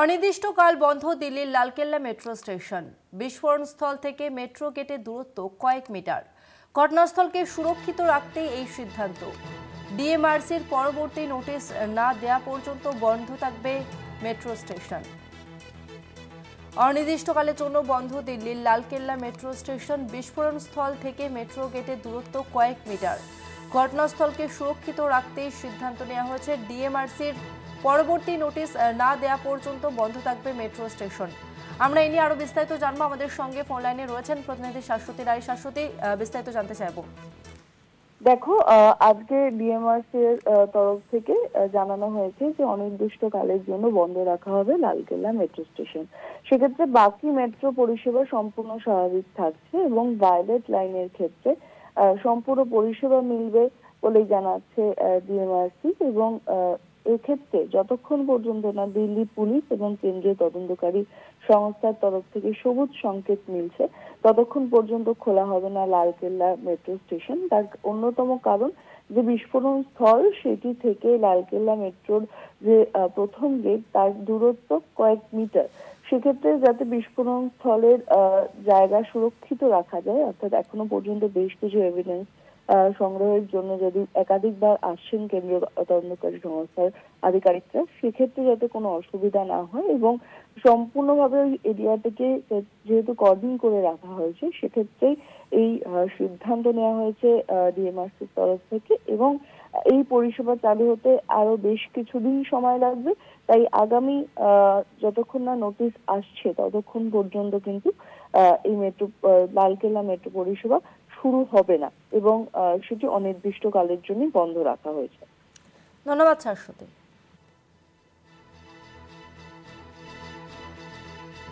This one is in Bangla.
অনির্দিষ্টকাল বন্ধ দিল্লির লালকেল্লা মেট্রো স্টেশন। বিস্ফোরণস্থল থেকে মেট্রো গেটের দূরত্ব কয়েক মিটার। ঘটনাস্থলকে সুরক্ষিত রাখতেই এই সিদ্ধান্ত। ডিএমআরসির পরবর্তী নোটিশ না দেয়া পর্যন্ত বন্ধ থাকবে মেট্রো স্টেশন। অনির্দিষ্টকালের জন্য বন্ধ দিল্লির লালকেল্লা মেট্রো স্টেশন। বিস্ফোরণস্থল থেকে মেট্রো গেটের দূরত্ব কয়েক মিটার। ঘটনাস্থলকে সুরক্ষিত রাখতেই সিদ্ধান্ত নেওয়া হয়েছে। ডিএমআরসির পরবর্তী নোটিশ না দেয়া পর্যন্ত বন্ধ থাকবে মেট্রো স্টেশন। আমরা এই নিয়ে আরো বিস্তারিত জানবো। আমাদের সঙ্গে ফোন লাইনে রয়েছেন প্রতিনিধি শাশ্বতী রায়। শাশ্বতী, বিস্তারিত জানতে চাইবো। দেখো, আজকে ডিএমআরসি এর তরফ থেকে জানানো হয়েছে যে অনির্দিষ্টকালের জন্য বন্ধ রাখা হবে লালকেল্লা মেট্রো স্টেশন। সেক্ষেত্রে বাকি মেট্রো পরিষেবা সম্পূর্ণ স্বাভাবিক থাকছে এবং ভায়োলেট লাইনের ক্ষেত্রে সম্পূর্ণ পরিষেবা মিলবে বলেই জানাচ্ছে ডিএমআরসি। এবং এক্ষেত্রে যতক্ষণ পর্যন্ত না দিল্লি পুলিশ এবং কেন্দ্রীয় তদন্তকারী সংস্থার তরফ থেকে সবুজ সংকেত মিলছে, ততক্ষণ পর্যন্ত খোলা হবে না লালকেল্লা মেট্রো স্টেশন। তার অন্যতম কারণ যে বিস্ফোরণ স্থল সেটি থেকে লালকেল্লা মেট্রোর যে প্রথম গেট তার দূরত্ব কয়েক মিটার। সেক্ষেত্রে যাতে বিস্ফোরণ স্থলের জায়গা সুরক্ষিত রাখা যায়, অর্থাৎ এখনো পর্যন্ত বেশ কিছু এভিডেন্স সংগ্রহের জন্য যদি একাধিকবার আসছেন কেন্দ্রীয় তদন্তকারী সংস্থার আধিকারিকরা, সেক্ষেত্রে যাতে কোনো অসুবিধা না হয় এবং সম্পূর্ণভাবে ওই এরিয়াটাকে যেহেতু কর্ডন করে রাখা হয়েছে, সেক্ষেত্রেই এই সিদ্ধান্ত নেওয়া হয়েছে ডিএমআরসির তরফ থেকে। এবং এই পরিষেবা চালু হতে আরো বেশ কিছুদিন সময় লাগবে। তাই আগামী যতক্ষণ না নোটিশ আসছে ততক্ষণ পর্যন্ত কিন্তু এই মেট্রো লালকেল্লা মেট্রো পরিষেবা শুরু হবে না এবং সেটি অনির্দিষ্টকালের জন্য বন্ধ রাখা হয়েছে। ধন্যবাদ শাশ্বতী।